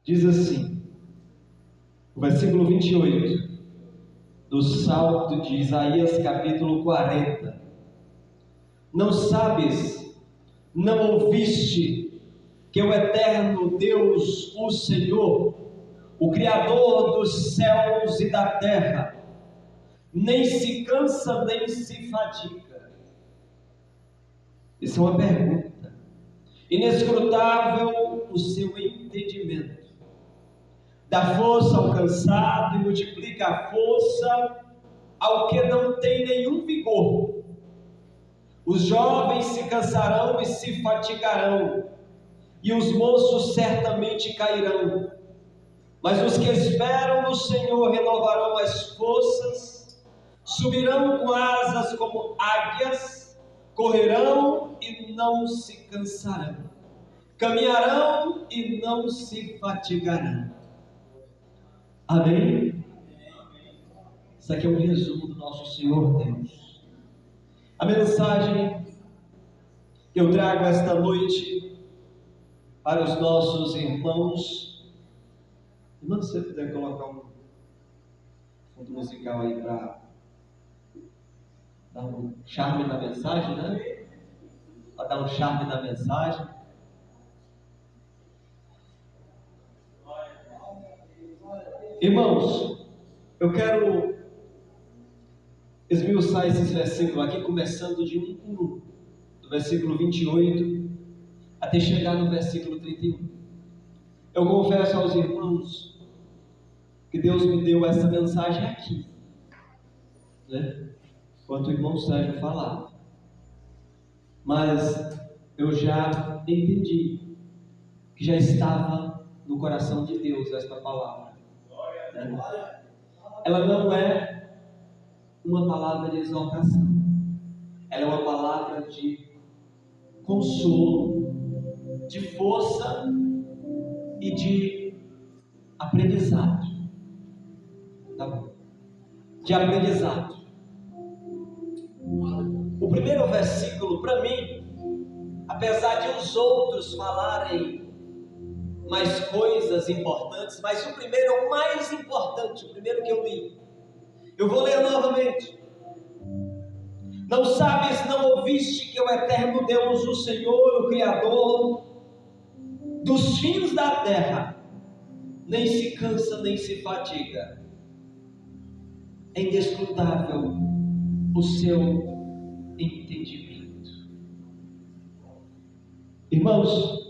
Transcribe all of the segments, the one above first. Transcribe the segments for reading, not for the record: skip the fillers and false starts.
Diz assim, o versículo 28 do Salmo de Isaías, capítulo 40. Não sabes, não ouviste, que o eterno Deus, o Senhor, o Criador dos céus e da terra, nem se cansa, nem se fadiga. Isso é uma pergunta. Inescrutável o seu entendimento. Dá força ao cansado e multiplica a força ao que não tem nenhum vigor. Os jovens se cansarão e se fatigarão, e os moços certamente cairão. Mas os que esperam no Senhor renovarão as forças, subirão com asas como águias, correrão e não se cansarão, caminharão e não se fatigarão. Amém? Isso aqui é um resumo do nosso Senhor Deus. A mensagem que eu trago esta noite para os nossos irmãos. Irmão, se você puder colocar um fundo musical aí para dar um charme na mensagem, né? Para dar um charme na mensagem. Irmãos, eu quero esmiuçar esses versículos aqui, começando de 1 por 1, do versículo 28 até chegar no versículo 31. Eu confesso aos irmãos que Deus me deu essa mensagem aqui, né? Enquanto o irmão Sérgio falava. Mas eu já entendi que já estava no coração de Deus esta palavra, né? Ela não é uma palavra de exaltação, ela é uma palavra de consolo, de força e de aprendizado. Tá bom? De aprendizado. O primeiro versículo, para mim, apesar de os outros falarem mais coisas importantes, mas o primeiro é o mais importante, o primeiro que eu li. Eu vou ler novamente. Não sabes, não ouviste que o eterno Deus, o Senhor, o Criador dos fins da terra, nem se cansa, nem se fatiga. É inescrutável o seu entendimento. Irmãos,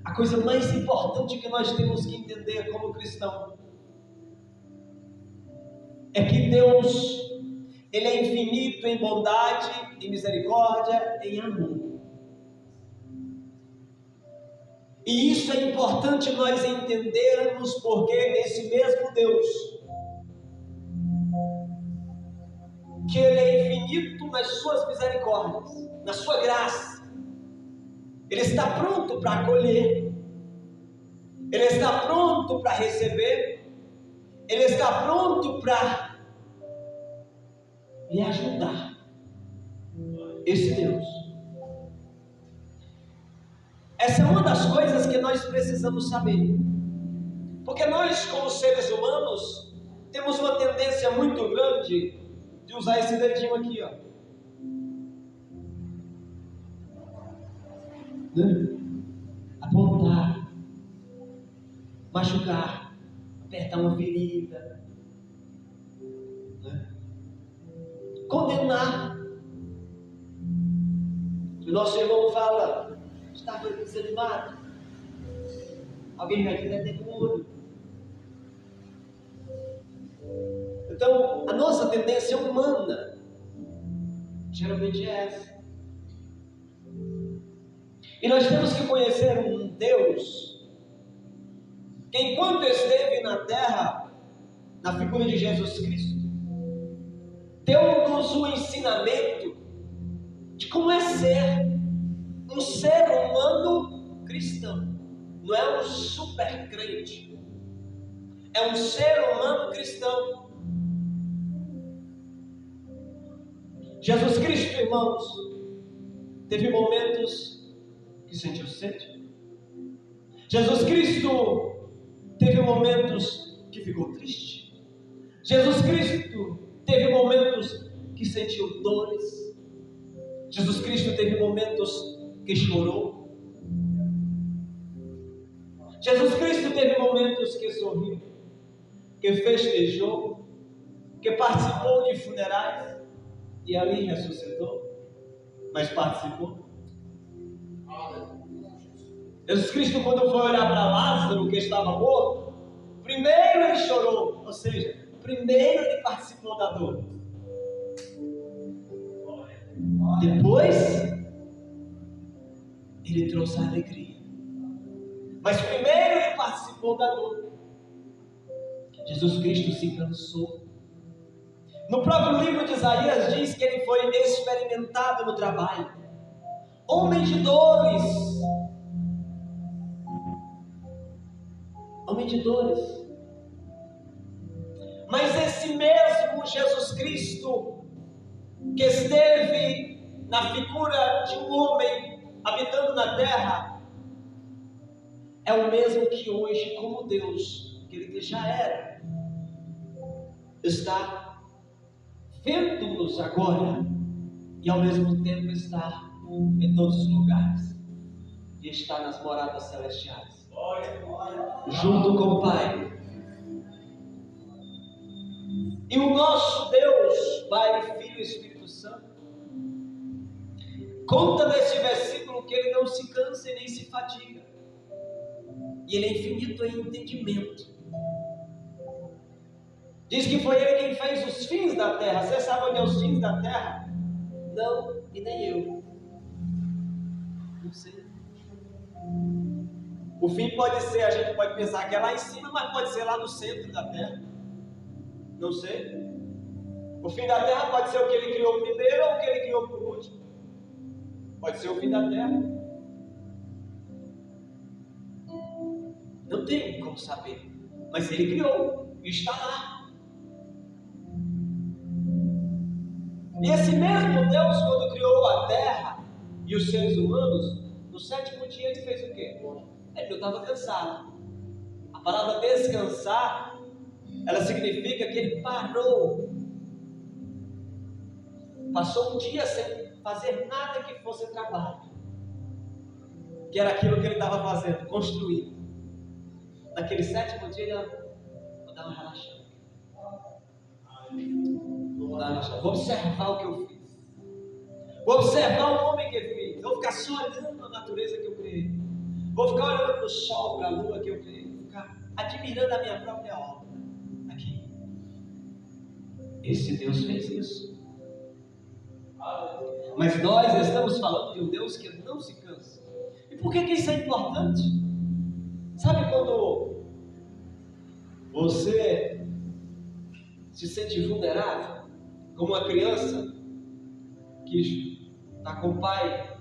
a coisa mais importante que nós temos que entender como cristão é que Deus, Ele é infinito em bondade, em misericórdia, em amor. E isso é importante nós entendermos, porque esse mesmo Deus, que Ele é infinito nas suas misericórdias, na sua graça, Ele está pronto para acolher, Ele está pronto para receber, Ele está pronto para lhe ajudar. Esse Deus. Essa é uma das coisas que nós precisamos saber. Porque nós, como seres humanos, temos uma tendência muito grande de usar esse dedinho aqui, ó. Apontar, machucar, apertar uma ferida, né? Condenar. O nosso irmão fala, estava desanimado, alguém vai dizer demônio. Então, a nossa tendência humana geralmente é essa. E nós temos que conhecer um Deus que, enquanto esteve na terra, na figura de Jesus Cristo, deu-nos um ensinamento de como é ser um ser humano cristão. Não é um super crente, é um ser humano cristão. Jesus Cristo, irmãos, teve momentos que sentiu sede. Jesus Cristo teve momentos que ficou triste. Jesus Cristo teve momentos que sentiu dores. Jesus Cristo teve momentos que chorou. Jesus Cristo teve momentos que sorriu, que festejou, que participou de funerais e ali ressuscitou, mas participou. Jesus Cristo, quando foi olhar para Lázaro, que estava morto, primeiro ele chorou, ou seja, primeiro ele participou da dor. Depois, ele trouxe a alegria. Mas primeiro ele participou da dor. Jesus Cristo se cansou. No próprio livro de Isaías diz que ele foi experimentado no trabalho. Homem de dores. Homem de dores. Mas esse mesmo Jesus Cristo que esteve na figura de um homem habitando na terra, é o mesmo que hoje, como Deus, que ele já era, está vendo-nos agora e ao mesmo tempo está em todos os lugares e está nas moradas celestiais, junto com o Pai. E o nosso Deus, Pai, Filho e Espírito Santo, conta nesse versículo que ele não se cansa e nem se fadiga, e ele é infinito em entendimento. Diz que foi ele quem fez os fins da terra. Você sabe onde é os fins da terra? Não, e nem eu. Não sei. O fim pode ser, a gente pode pensar que é lá em cima, mas pode ser lá no centro da terra. Não sei. O fim da terra pode ser o que ele criou primeiro ou o que ele criou por último. Pode ser o fim da terra. Não tem como saber. Mas ele criou e está lá. E esse mesmo Deus, quando criou a terra e os seres humanos, no sétimo dia ele fez o quê? Ele não estava cansado. A palavra descansar, ela significa que ele parou. Passou um dia sem fazer nada que fosse trabalho. Que era aquilo que ele estava fazendo, construindo. Naquele sétimo dia ele vou dar uma relaxada. Vou observar o que eu fiz. Vou observar o homem que eu fiz. Vou ficar só olhando a natureza que eu criei. Vou ficar olhando para o sol, para a lua que eu criei. Vou ficar admirando a minha própria obra. Aqui. Esse Deus fez isso. Mas nós estamos falando de um Deus que não se cansa. E por que isso é importante? Sabe quando você se sente vulnerável? Como uma criança que está com o pai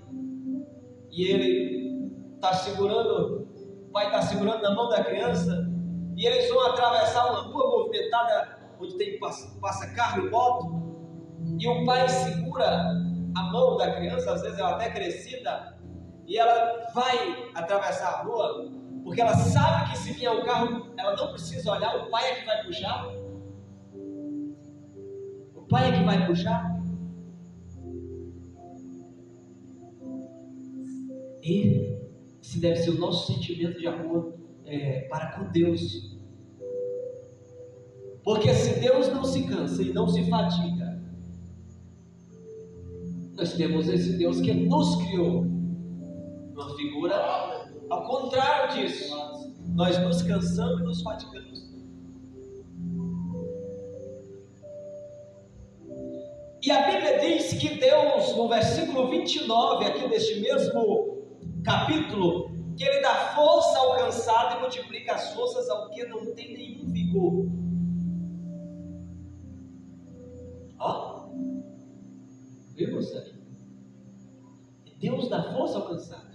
e ele está segurando, o pai está segurando na mão da criança e eles vão atravessar uma rua movimentada onde tem passa carro e moto e o pai segura a mão da criança, às vezes ela até crescida, e ela vai atravessar a rua porque ela sabe que se vier um carro ela não precisa olhar, o pai é que vai puxar. O pai é que vai puxar. E esse deve ser o nosso sentimento de amor para com Deus. Porque se Deus não se cansa e não se fadiga, nós temos esse Deus que nos criou. Uma figura ao contrário disso. Nós nos cansamos e nos fatigamos. E a Bíblia diz que Deus, no versículo 29, aqui deste mesmo capítulo, que Ele dá força ao cansado e multiplica as forças ao que não tem nenhum vigor. Ó, viu você? Deus dá força ao cansado.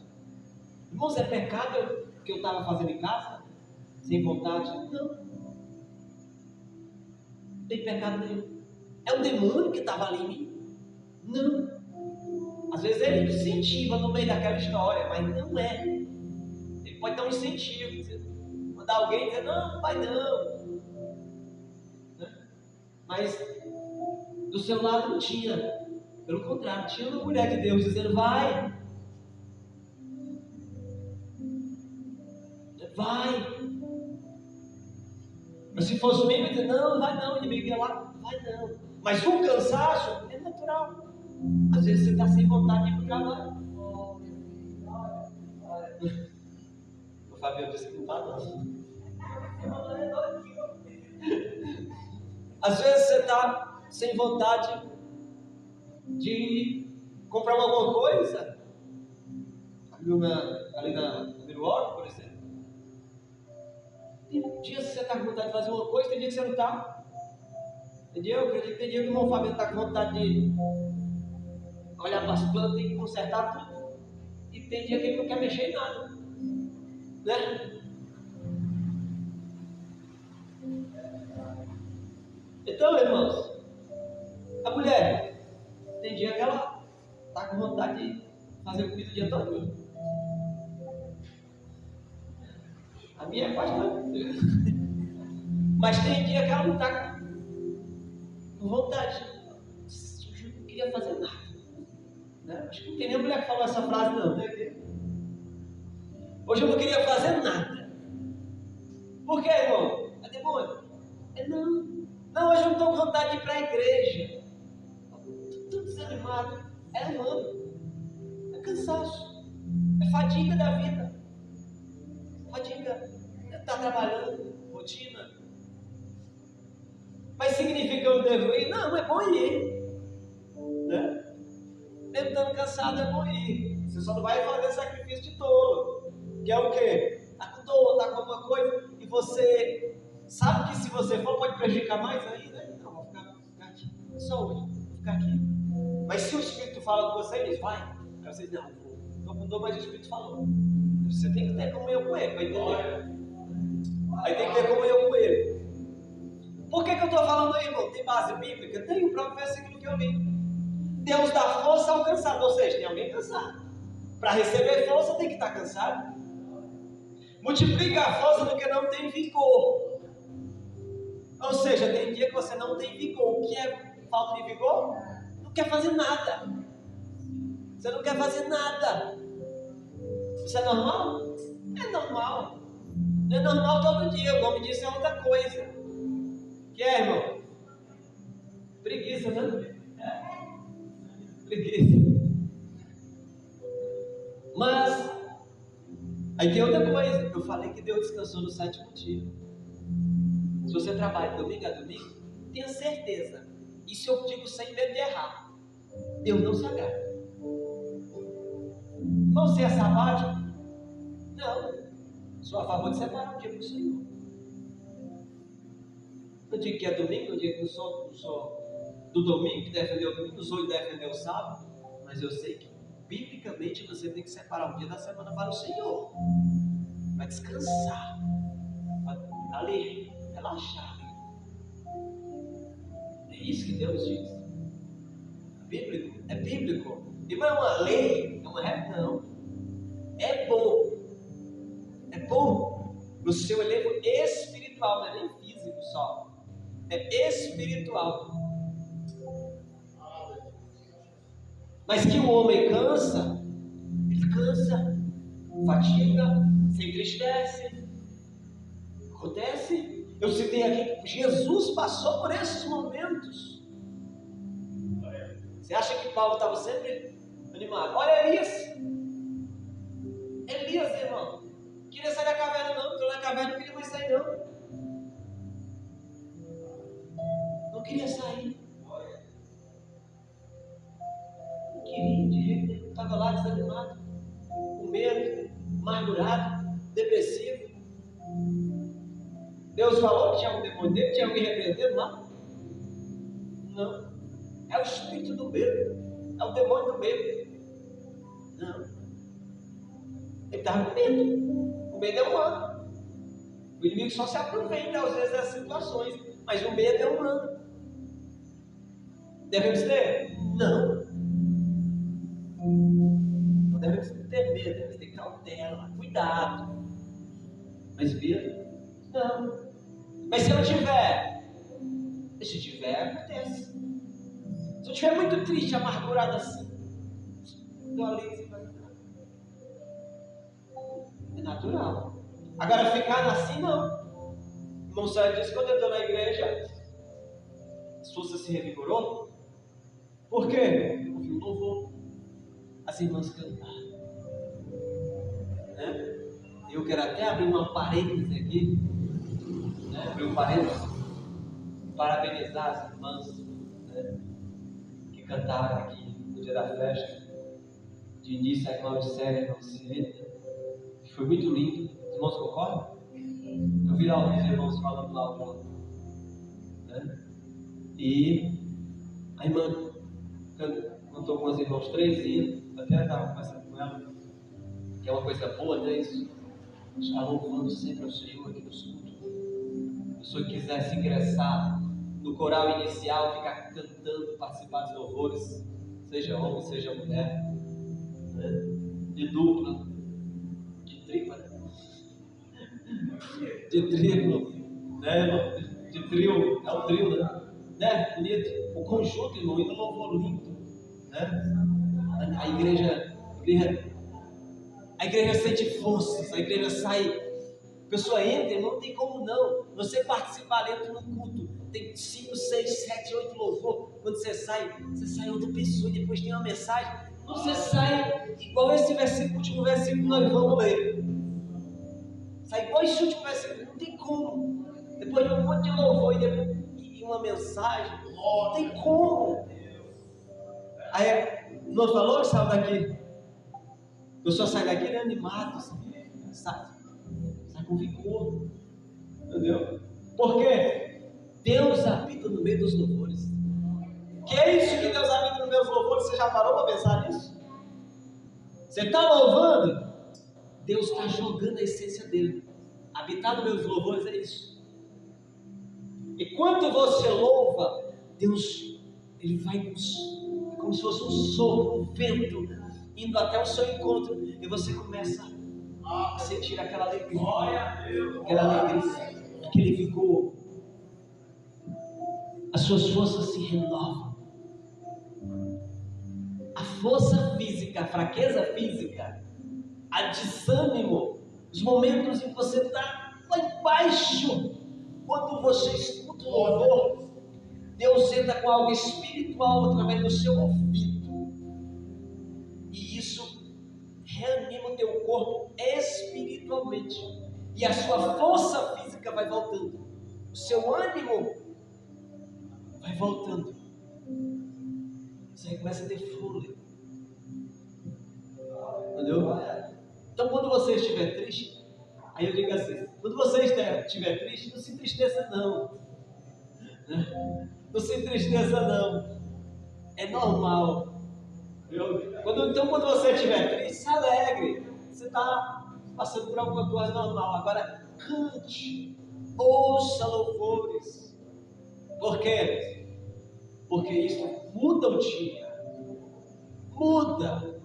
Irmãos, é pecado o que eu estava fazendo em casa? Sem vontade? Não. Não tem pecado nenhum. É um demônio que estava ali em mim? Não. Às vezes ele incentiva no meio daquela história, mas não é. Ele pode dar um incentivo, mandar alguém dizer, não vai não. Né? Mas do seu lado não tinha. Pelo contrário, tinha uma mulher de Deus dizendo, vai. Mas se fosse o inimigo, não vai não, o inimigo ia lá, vai não. Mas o cansaço é natural. Às vezes você está sem vontade de ir para o trabalho. O Fabiano disse que não está não. Às vezes você está sem vontade de comprar alguma coisa. Ali na Milwaukee, por exemplo. Tem dias que você está com vontade de fazer uma coisa, tem dia que você não está. Entendeu? Eu acredito que tem dia que o irmão Fabiano está com vontade de olhar para as plantas e consertar tudo. E tem dia que ele não quer mexer em nada. Né? Então, irmãos, a mulher tem dia que ela está com vontade de fazer comida o dia todo. A minha é quase todo. Mas tem dia que ela não está com vontade. Hoje eu não queria fazer nada. Né? Acho que não tem nenhuma mulher que falou essa frase não. Né? Hoje eu não queria fazer nada. Por quê, irmão? É demônio? Não, hoje eu não estou com vontade de ir para a igreja. Estou desanimado. É humano. É cansaço. É fadiga da vida. Fadiga. Está trabalhando. Rotina. Mas significa que eu devo ir? Não, é bom ir. Né? Mesmo estando cansado, é bom ir. Você só não vai fazer sacrifício de tolo. Que é o quê? Está com dor, está com alguma coisa. E você sabe que se você for, pode prejudicar mais ainda. Não, vou ficar aqui. Só hoje. Vou ficar aqui. Mas se o Espírito fala com você, ele diz, vai. Aí você diz, não, estou com dor, mas o Espírito falou. Você tem que ter comunhão com ele, para entender. Aí tem que ter comunhão com ele. Por que eu estou falando aí, irmão? Tem base bíblica? Tem o próprio versículo que eu li. Deus dá força ao cansado. Ou seja, tem alguém cansado. Para receber força tem que estar cansado. Multiplica a força do que não tem vigor. Ou seja, tem dia que você não tem vigor. O que é falta de vigor? Não quer fazer nada. Você não quer fazer nada. Isso é normal? É normal. Não é normal todo dia. Como disse, é outra coisa. Que é, irmão? Preguiça, né? Preguiça. Mas aí tem outra coisa. Eu falei que Deus descansou no 7º dia. Se você trabalha domingo a domingo, tenha certeza. Isso eu digo sem medo de errar. Deus não se agrada. Você é sabático? Não. Sou a favor de separar um dia para o Senhor. No dia que é domingo, no dia que não sou do domingo, que defender o domingo, não sou de defender o sábado, mas eu sei que biblicamente você tem que separar um dia da semana para o Senhor, para descansar, para ler, relaxar. É isso que Deus diz. É bíblico? É bíblico. E não é uma lei, é uma regra, não. É bom. É bom no seu elevo espiritual, não é nem físico só. É espiritual. Mas que o homem cansa, ele cansa, fatiga, se entristece. Acontece. Eu citei aqui que Jesus passou por esses momentos. Você acha que Paulo estava sempre animado? Olha Elias. Elias, irmão, queria sair da caverna não, entrou na caverna, não queria mais sair não. Não queria sair. Não queria, de repente, estava lá desanimado, com medo, amargurado, depressivo. Deus falou que tinha um demônio dele, tinha alguém repreendendo lá? Não. É o espírito do medo, é o demônio do medo. Não. Ele estava com medo. O medo é humano. O inimigo só se aproveita às vezes das situações, mas o medo é humano. Devemos ter? Não. Não devemos ter medo, devemos ter cautela, cuidado. Mas medo? Não. Mas se eu tiver? Se tiver, acontece. Se eu estiver muito triste, amargurado assim, estou ali, é natural. Agora ficar assim, não. O irmão Sérgio disse, quando eu estou na igreja, as forças se revigorou. Por quê? Eu ouvi um louvor, as irmãs cantaram. Né? Eu quero até abrir uma parêntese aqui, né? Abrir um parêntese, parabenizar as irmãs, né? Que cantaram aqui no dia da festa, de início a irmã Célia, a irmã Cienta, que foi muito lindo. Os irmãos concordam? Eu vi lá os irmãos falando lá o áudio, né? E a irmã cantou com os irmãos 3 hinos, até estava conversando com ela, que é uma coisa boa, né? Isso, estar louvando sempre ao Senhor aqui nos cultos. Se o senhor quisesse ingressar no coral inicial, ficar cantando, participar dos louvores, seja homem, seja mulher, né? De dupla, de tripla, de triplo, né? De trio, é o trio, né? Bonito. O conjunto, irmão, e um louvor lindo, né? A igreja sente forças, a igreja sai, a pessoa entra, não tem como não. Você participar dentro do culto, tem 5, 6, 7, 8 louvor. Quando você sai outra pessoa, e depois tem uma mensagem. Você sai igual esse versículo, último versículo que nós vamos ler. Sai igual esse último versículo, não tem como. Depois de um monte de louvor e uma mensagem, não tem como. Aí, não falou que saiu daqui? A pessoa sai daqui animado, sai com vigor, entendeu? Porque Deus habita no meio dos louvores. Que é isso que Deus habita no meio dos louvores? Você já parou para pensar nisso? Você está louvando, Deus está jogando a essência dele. Habitar no meio dos louvores é isso. E quando você louva, Deus, ele vai como se fosse um sopro, um vento, indo até o seu encontro, e você começa a sentir aquela alegria, aquele vigor. As suas forças se renovam. A força física, a fraqueza física, a desânimo, os momentos em que você está lá embaixo, quando você escuta o louvor, Deus entra com algo espiritual através do seu ouvido, e isso reanima o teu corpo espiritualmente, e a sua força física vai voltando, o seu ânimo vai voltando, você começa a ter fôlego, entendeu? Então quando você estiver triste, aí eu digo assim, quando você estiver triste, não se entristeça não, não se entristeça não, é normal. Então quando você estiver triste, se alegre, você está passando por alguma coisa normal. Agora cante, ouça louvores. Por quê? Porque isso muda o dia, muda.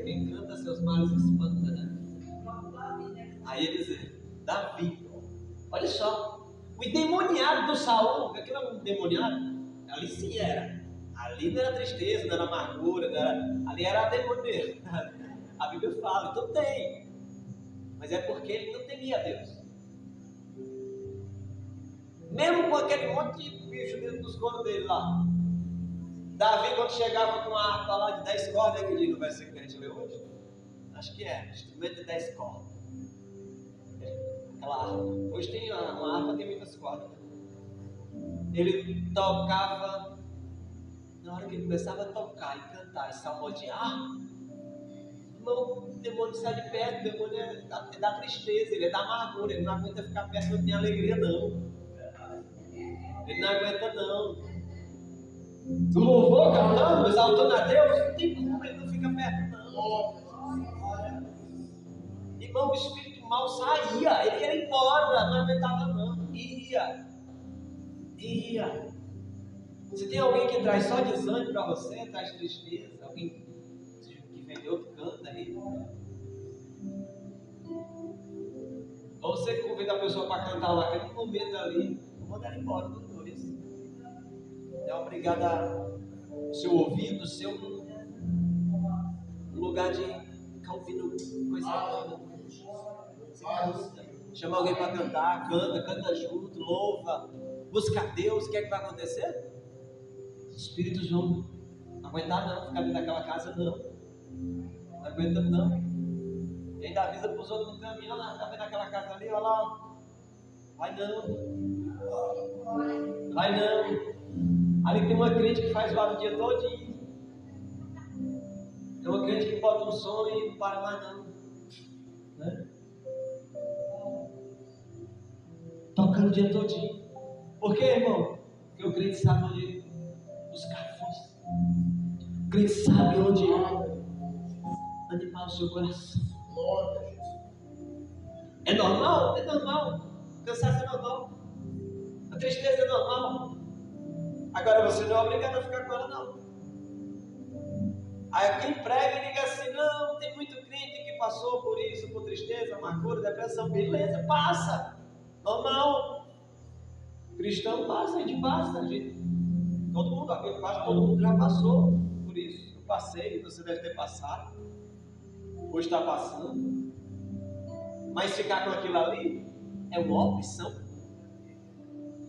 Quem canta seus males espanta, né? Aí ele diz, Davi, olha só, o endemoniado do Saul, aquilo era um endemoniado, ali sim era, ali não era tristeza, não era amargura, ali era demônio. A Bíblia fala, então tem, mas é porque ele não temia a Deus. Mesmo com aquele monte de bicho dentro dos cornos dele lá, Davi, quando chegava com uma harpa lá de 10 cordas, que diz no versículo que a gente leu hoje, acho que é, instrumento de 10 cordas. Aquela harpa. Hoje tem uma harpa, tem muitas cordas. Ele tocava, na hora que ele começava a tocar e cantar e salmodiar, o demônio sai de perto, o demônio é da tristeza, ele é da amargura, ele não aguenta ficar perto, não tem alegria não. Ele não aguenta não. O louvor cantando, exaltando a Deus, não tem como, ele não fica perto não. Irmão, o espírito mal saía, ele ia embora, não aguentava não, ia. Se tem alguém que traz só desânimo para você, traz tristeza, alguém que vem de outro canto, alegria. Ou você convida a pessoa para cantar lá, aquele momento ali, manda ela embora dos dois. É obrigado a seu ouvido, seu lugar de ficar ouvindo coisa boa. Chama alguém para cantar, canta junto, louva, busca Deus. O que é que vai acontecer? Os espíritos vão aguentar não, ficar dentro daquela casa não aguenta não. E ainda avisa para os outros no caminho, olha lá, está vendo aquela casa ali, olha lá, vai não. Ali tem uma crente que faz barulho o dia todinho. Tem uma crente que bota um som e não para mais não, né? Tocando o dia todinho. Por quê, irmão? Porque o crente sabe onde buscar força. O crente sabe onde animar o seu coração. É normal? É normal. O cansaço é normal. A tristeza é normal. Agora você não é obrigado a ficar com ela, não. Aí quem prega e diga assim, não, tem muito crente que passou por isso, por tristeza, amargura, depressão. Beleza, passa. Normal. Cristão passa, a gente passa. Todo mundo já passou por isso. Eu passei, você deve ter passado. Hoje está passando. Mas ficar com aquilo ali é uma opção.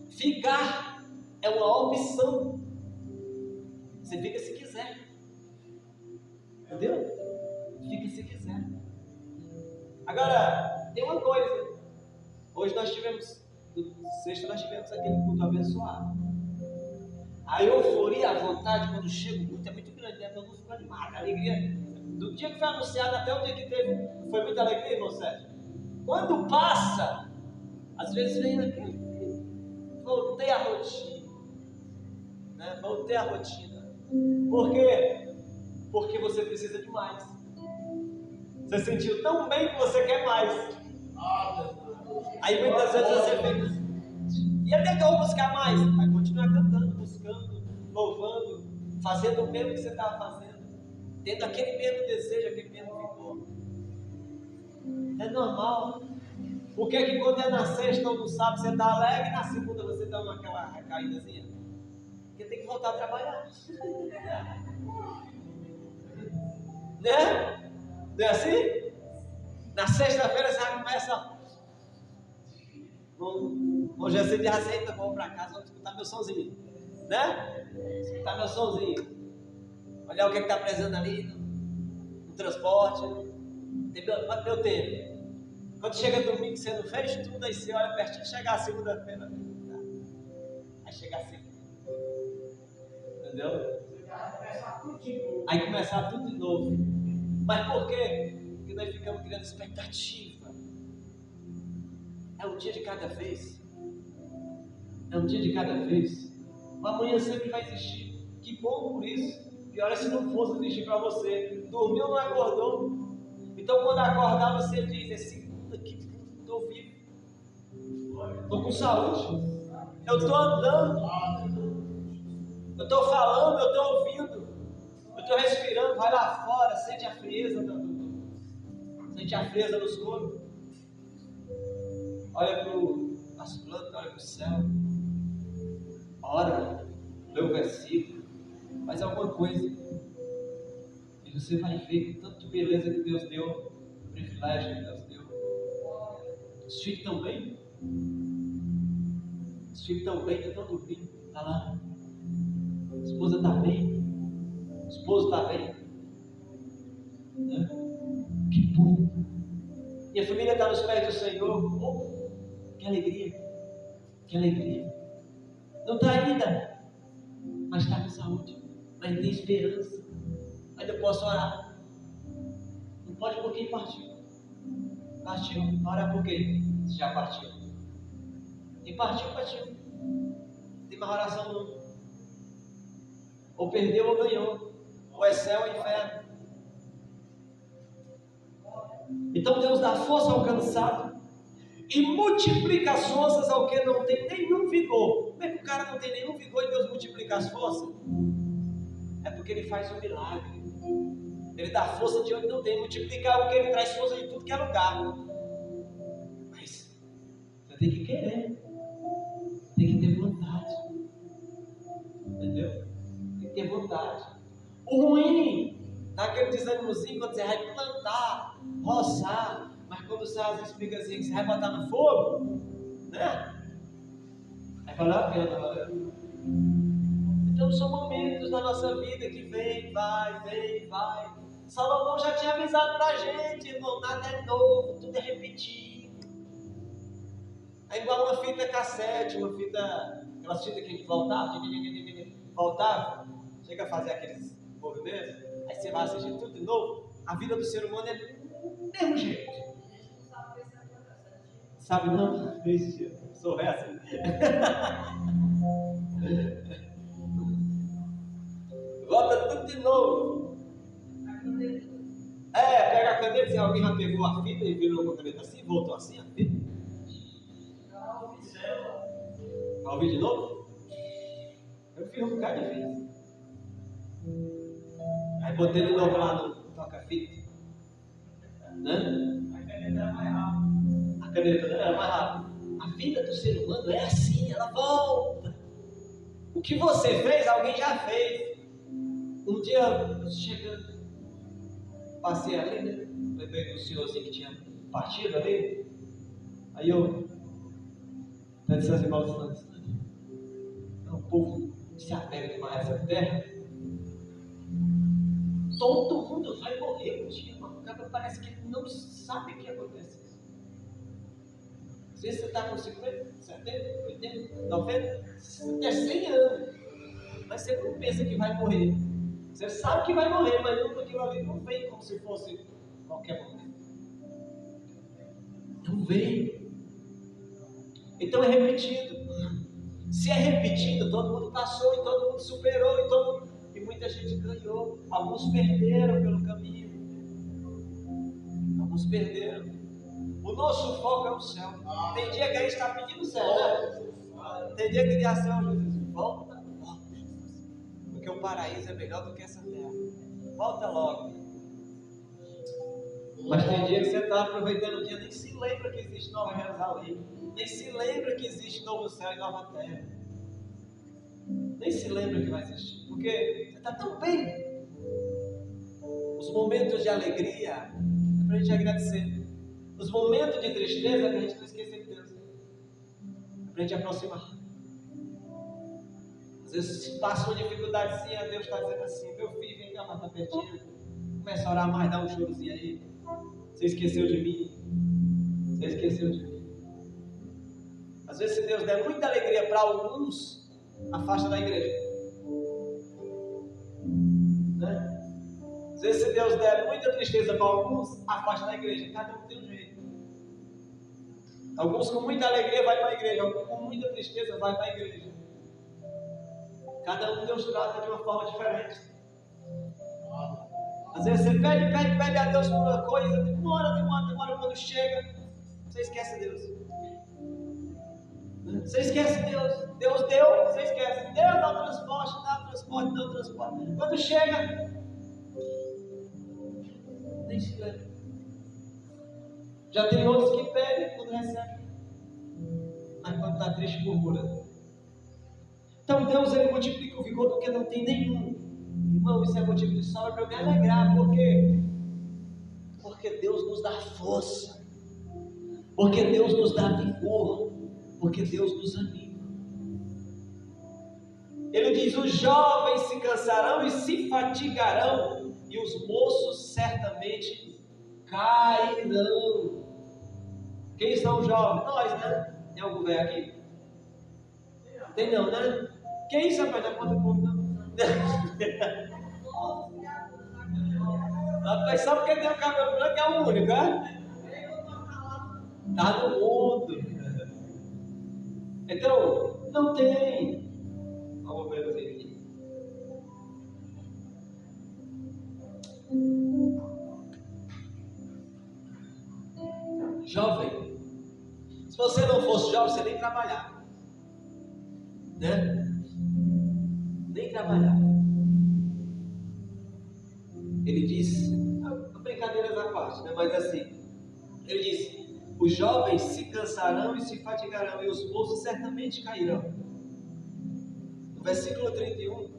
Ficar é uma opção. Você fica se quiser. Entendeu? Fica se quiser. Agora, tem uma coisa. Hoje nós tivemos, sexta nós tivemos aquele culto abençoado. A euforia, a vontade, quando chega o culto é muito grande, né? Todo mundo fica animado. A alegria, do dia que foi anunciado até o dia que teve, foi muita alegria, irmão Sérgio. Quando passa, às vezes vem aquele, voltei à rotina, né? Voltei à rotina. Por quê? Porque você precisa de mais. Você sentiu tão bem que você quer mais. Aí muitas vezes você fica, e até que eu vou buscar mais? Vai continuar cantando, buscando, louvando, fazendo o mesmo que você estava fazendo, tendo aquele mesmo desejo, aquele mesmo vigor. É normal. Por que que quando é na sexta ou no sábado você está alegre, na segunda você dá aquela recaídazinha? Porque tem que voltar a trabalhar. Né? Não é assim? Na sexta-feira você já começa. Hoje é de aceita, vou para casa, vou escutar meu sonzinho. Né? Escutar meu sonzinho. Olhar o que está precisando ali no transporte. Tem meu tempo. Quando chega domingo, você não fez tudo, aí você olha pertinho, chegar a segunda-feira. Aí chega a segunda. Entendeu? Aí começar tudo de novo. Mas por quê? Porque nós ficamos criando expectativa. É um dia de cada vez. É um dia de cada vez. O amanhã sempre vai existir. Que bom por isso. Pior é se não fosse existir para você. Dormiu, não acordou. Então quando acordar você diz, é segunda, que estou vivo. Estou com saúde. Eu estou andando. Eu estou falando, eu estou ouvindo. Eu estou respirando. Vai lá fora, sente a frieza. Sente a frieza nos corpos. Olha para as plantas, olha para o céu. Ora, lê o versículo. Faz alguma coisa. E você vai ver tanto de beleza que Deus deu. Privilégio que Deus deu. Os filhos estão bem? Os filhos estão bem, estão dormindo. Está lá. A esposa está bem. O esposo está bem. Né? Que bom. E a família está nos pés do Senhor. Oh, que alegria. Que alegria. Não está ainda, mas está com saúde. Mas tem esperança. Ainda posso orar. Não pode porque partiu. Partiu. Ora por quê? Você já partiu. E partiu. Não tem mais oração não. Ou perdeu ou ganhou. Ou é céu ou inferno. Então Deus dá força ao cansado e multiplica as forças ao que não tem nenhum vigor. Como é que o cara não tem nenhum vigor e Deus multiplica as forças? É porque ele faz um milagre. Ele dá força de onde não tem. Multiplicar o que? Ele traz força de tudo que é lugar. Mas você tem que querer. Tem que ter vontade. Entendeu? Tem que ter vontade. O ruim, dá aquele desânimozinho quando você vai plantar, roçar, mas quando sai as espigazinhas que você vai botar no fogo, né? Aí valeu a pena, valeu. Então são momentos da nossa vida que vem, vai. Salomão já tinha avisado pra gente, irmão, nada é novo, tudo é repetido. É igual uma fita cassete, aquelas fitas que a gente voltava, chega a fazer aqueles movimentos, aí você vai assistir tudo de novo. A vida do ser humano é do mesmo jeito. Sabe não? Vixe, sou essa. Volta tudo de novo. Pega a caneta, se alguém já pegou a fita e virou com a caneta assim, voltou assim a fita. Vai ouvir de novo? Eu fiz um bocado de vezes. Aí botei de novo lá no toca-fita. Né? A caneta era mais rápida. A caneta era mais rápida. A vida do ser humano é assim, ela volta. O que você fez, alguém já fez. Um dia, chegando, passei ali, né? Lembrei do senhorzinho que tinha partido ali. Aí eu disse assim, o povo se apega demais a essa terra. Todo mundo vai morrer um dia, mano. O cara parece que não sabe o que acontece. Às vezes você está com 50, 70, 80, 90, até 100 anos. Mas você não pensa que vai morrer. Você sabe que vai morrer, mas não, aquilo ali não vem como se fosse qualquer momento. Não vem. Então é repetido. Se é repetido, todo mundo passou, e todo mundo superou, e muita gente ganhou. Alguns perderam pelo caminho. Alguns perderam. O nosso foco é o céu. Tem dia que a gente está pedindo o céu, né? Tem dia que diz assim, Jesus, volta logo, Jesus. Porque o paraíso é melhor do que essa terra. Volta logo. Mas tem dia que você está aproveitando o dia, nem se lembra que existe Nova Jerusalém. Nem se lembra que existe novo céu e nova terra. Nem se lembra que vai existir. Porque você está tão bem. Os momentos de alegria é para a gente agradecer. Os momentos de tristeza é para a gente não esquecer de Deus. É para a gente aproximar. Às vezes passa uma dificuldadezinha, Deus está dizendo assim, meu filho, vem cá, mas está pertinho. Começa a orar mais, dá um chorozinho aí. Você esqueceu de mim. Você esqueceu de mim. Às vezes, se Deus der muita alegria para alguns, afasta da igreja. Né? Às vezes, se Deus der muita tristeza para alguns, afasta da igreja. Cada um tem um jeito. Alguns com muita alegria vai para a igreja, alguns com muita tristeza vai para a igreja. Cada um Deus trata de uma forma diferente. Às vezes você pede a Deus por uma coisa, demora, quando chega, você esquece Deus. Você esquece Deus. Deus deu, você esquece. Deus dá o transporte. Quando chega, nem se lembra. Já tem outros que pedem quando recebem. Mas quando está triste, murmura. Então Deus, ele multiplica o vigor do que não tem nenhum. Irmão, isso é motivo de sobra para eu me alegrar. Por quê? Porque Deus nos dá força. Porque Deus nos dá vigor. Porque Deus nos anima. Ele diz, os jovens se cansarão e se fatigarão, e os moços certamente cairão. Quem são os jovens? Nós, né? Tem algum velho aqui? Tem não, né? Quem isso, rapaz? Não conta pouco, não. Rapaz, só porque tem o cabelo branco é o único, né? Tá no mundo. Então, não tem. Vamos ver aqui. Jovem. Se você não fosse jovem, você nem trabalhava. Né? Nem trabalhava. Ele disse, brincadeiras à parte, né? Mas assim, ele disse: os jovens se cansarão e se fatigarão, e os moços certamente cairão. No versículo 31,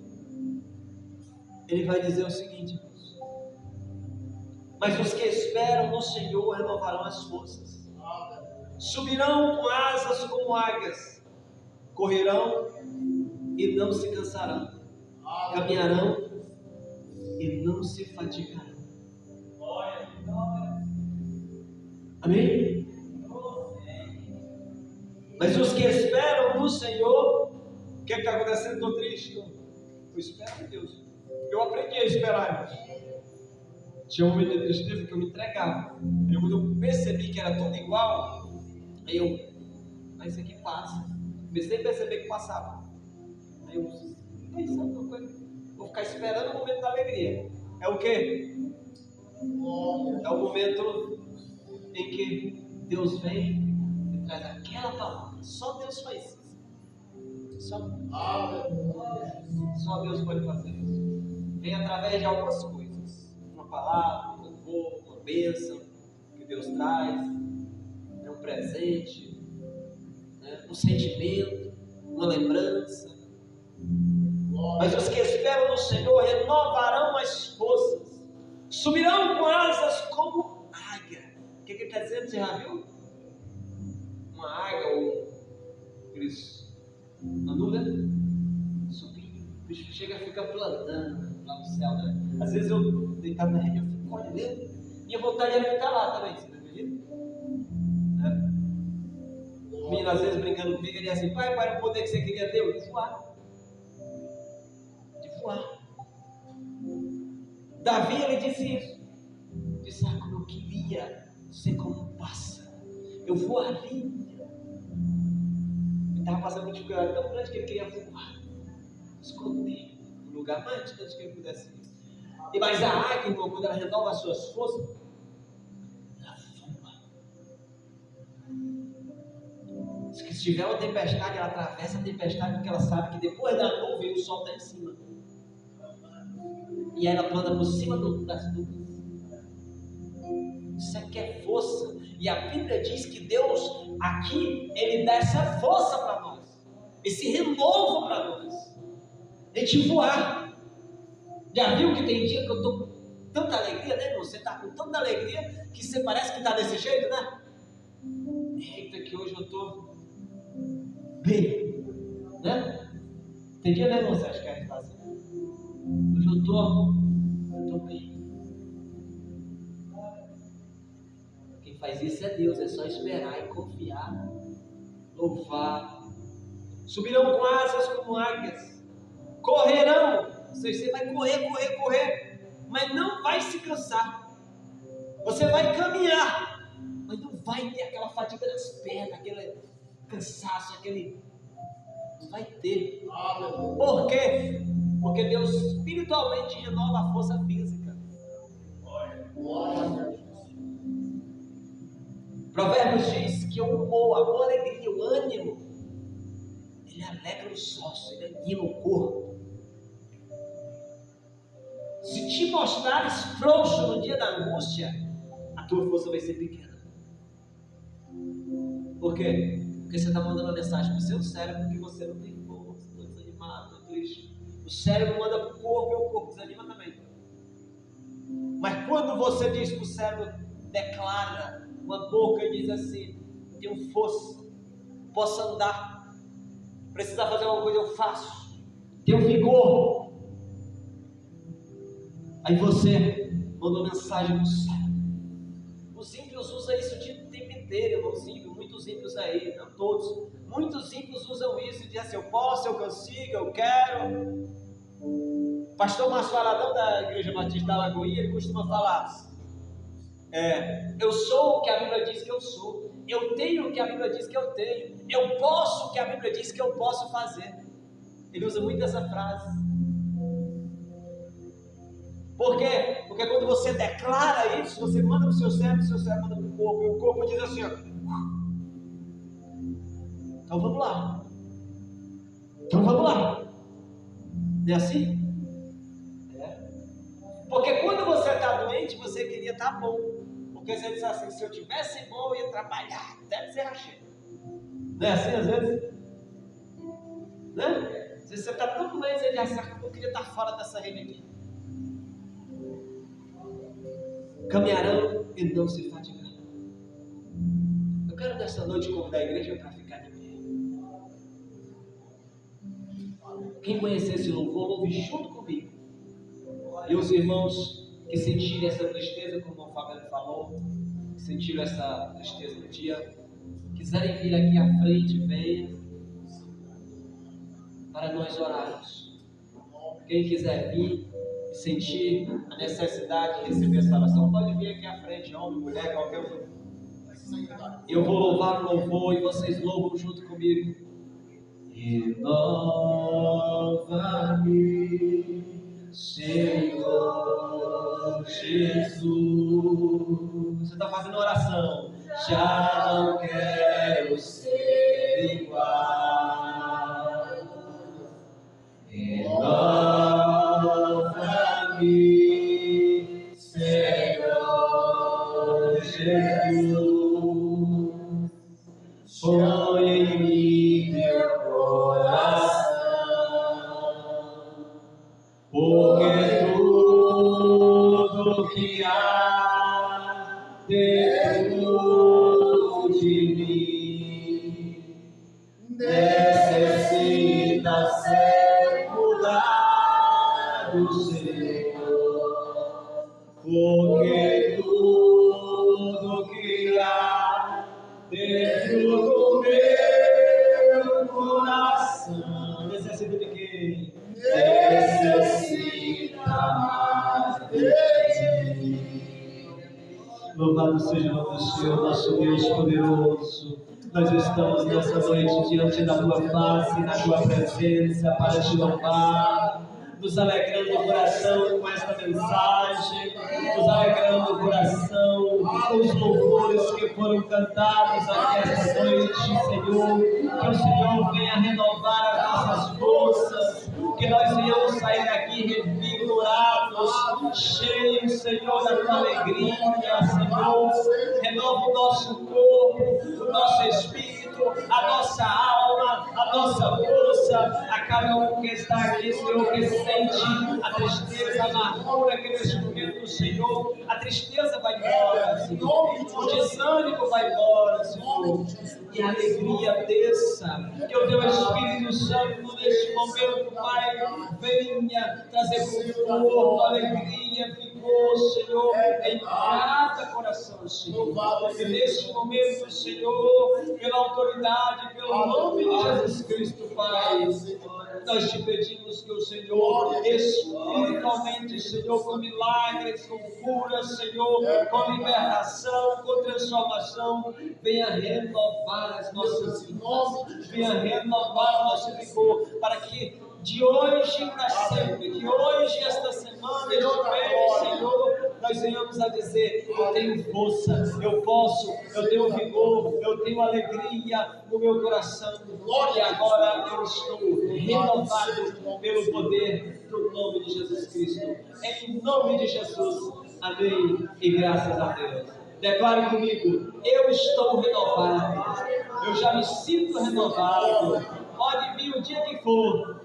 ele vai dizer o seguinte: mas os que esperam no Senhor renovarão as forças, subirão com asas como águias, correrão e não se cansarão, caminharão e não se fatigarão. Amém? Mas os que esperam no Senhor, o que está acontecendo? Estou triste. Eu espero em Deus. Eu aprendi a esperar, irmãos. Tinha um momento de tristeza que eu me entregava. Aí quando eu percebi que era tudo igual, aí mas isso aqui passa. Comecei a perceber que passava. Aí eu sabe uma coisa? Vou ficar esperando o momento da alegria. É o quê? É o momento em que Deus vem e traz aquela palavra. Só Deus faz isso. Só Deus pode fazer isso. Vem através de algumas coisas. Uma palavra, um louvor, uma bênção que Deus traz, um presente, um sentimento, uma lembrança. Mas os que esperam no Senhor renovarão as forças, subirão com asas como águia. O que ele está dizendo? Você já viu? Uma águia ou uma nuvem subindo, o bicho chega a ficar plantando lá no céu, né? Às vezes eu deitado na rede, eu fico olhando, minha vontade era ficar lá também, você acredita? O menino às vezes brincando comigo, ele diz assim: pai, qual era o poder que você queria ter? Eu de voar. Davi, ele disse isso. Disse: como eu queria ser como um pássaro, eu voaria. Ele estava passando uma dificuldade tão grande que ele queria voar, esconder no lugar mais distante que ele pudesse ir. Mas a águia, irmão, quando ela renova as suas forças, ela voa. Diz que se tiver uma tempestade, ela atravessa a tempestade, porque ela sabe que depois da nuvem o sol está em cima. E ela plana por cima das nuvens. Isso aqui é força. E a Bíblia diz que Deus aqui, Ele dá essa força para nós, esse renovo para nós, de te voar. Já viu que tem dia que eu estou com tanta alegria, né, irmão? Você está com tanta alegria que você parece que está desse jeito, né? Eita, que hoje eu estou bem, né? Tem dia, né, irmão? Você acha que a gente está assim? Hoje eu estou bem. Quem faz isso é Deus, é só esperar e confiar, louvar. Subirão com asas como águias, correrão. Você vai correr, mas não vai se cansar. Você vai caminhar, mas não vai ter aquela fadiga nas pernas, aquele cansaço, não vai ter. Por quê? Porque Deus espiritualmente renova a força física. Provérbios diz que o humor, a boa alegria, o ânimo, ele alegra os ossos, ele anima o corpo. Se te mostrares frouxo no dia da angústia, a tua força vai ser pequena. Por quê? Porque você está mandando uma mensagem para o seu cérebro que você não tem força, estou desanimado, estou triste. O cérebro manda para o corpo e o corpo desanima também. Mas quando você diz para o cérebro, declara, uma boca diz assim: tenho força, posso andar, precisar fazer alguma coisa, eu faço, tenho vigor. Aí você mandou mensagem para o cérebro. Os ímpios usam isso o tempo inteiro, irmãos ímpios, muitos ímpios aí, não todos, muitos ímpios usam isso e dizem assim: eu posso, eu consigo, eu quero. Pastor Márcio Valadão da Igreja Batista da Lagoinha, ele costuma falar: eu sou o que a Bíblia diz que eu sou, eu tenho o que a Bíblia diz que eu tenho, eu posso o que a Bíblia diz que eu posso fazer. Ele usa muito essa frase. Por quê? Porque quando você declara isso, você manda para o seu cérebro manda para o corpo, e o corpo diz assim: ó, então vamos lá. Não é assim? Porque quando você está doente, você queria estar bom. Porque você diz assim, se eu tivesse bom, eu ia trabalhar até dizer achei. Não é assim às vezes? Né? Se você está tão doente, você diz assim, eu queria estar fora dessa rede aqui. Caminharão e não se fatigarão. Eu quero nessa noite convidar a igreja para ficar de pé. Quem conhecer esse louvor, ouve junto comigo. E os irmãos que sentiram essa tristeza, como o Fabiano falou, que sentiram essa tristeza no dia, quiserem vir aqui à frente, venha, para nós orarmos. Quem quiser vir e sentir a necessidade de receber essa oração, pode vir aqui à frente, homem, mulher, qualquer um. Eu vou louvar o louvor e vocês louvam junto comigo. Renova-me, Senhor Jesus. Você está fazendo oração. Já não quero ser igual. Renova-me, Senhor Jesus. Põe em mim teu coração, porque tudo que há dentro de mim necessita ser mudado, Senhor, porque tudo que há dentro do meu coração necessita de quem? Necessita mais de ti. Louvado seja o nome do Senhor, nosso Deus poderoso. Nós estamos nessa noite diante da tua face, na tua presença, para te louvar, nos alegrando o coração com esta mensagem, nos alegrando o coração com os louvores que foram cantados aqui esta noite, Senhor. Que o Senhor venha renovar as nossas forças, que nós venhamos sair daqui revigorados, cheios, Senhor, da tua alegria, Senhor. Renova o nosso corpo, o nosso espírito, a nossa alma, a nossa força, a cada um que está aqui, Senhor, que sente a tristeza, a amargura que neste momento, Senhor, a tristeza vai embora, Senhor, o desânimo vai embora, Senhor, e a alegria desça, que o teu Espírito Santo neste momento, Pai, venha trazer conforto, alegria, vigor, Senhor, em cada coração, Senhor. E neste momento, Senhor, pela autoridade, pelo nome de Jesus Cristo, Pai, nós te pedimos que o Senhor, espiritualmente, Senhor, com milagres, com cura, Senhor, com libertação, com transformação, venha renovar as nossas vidas, venha renovar o nosso vigor, para que de hoje para sempre, que hoje, esta semana, este mês, Senhor, nós venhamos a dizer: eu tenho força, eu posso, eu tenho vigor, eu tenho alegria no meu coração, e agora eu estou renovado pelo poder do nome de Jesus Cristo. Em nome de Jesus, amém e graças a Deus. Declare comigo: eu estou renovado, eu já me sinto renovado. Pode vir o dia que for,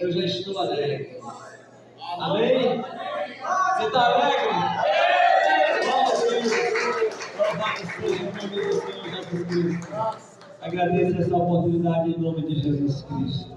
eu já estou alegre. Amém? Você está alegre? Louvado seja o nome do Senhor Jesus Cristo. Agradeço essa oportunidade em nome de Jesus Cristo.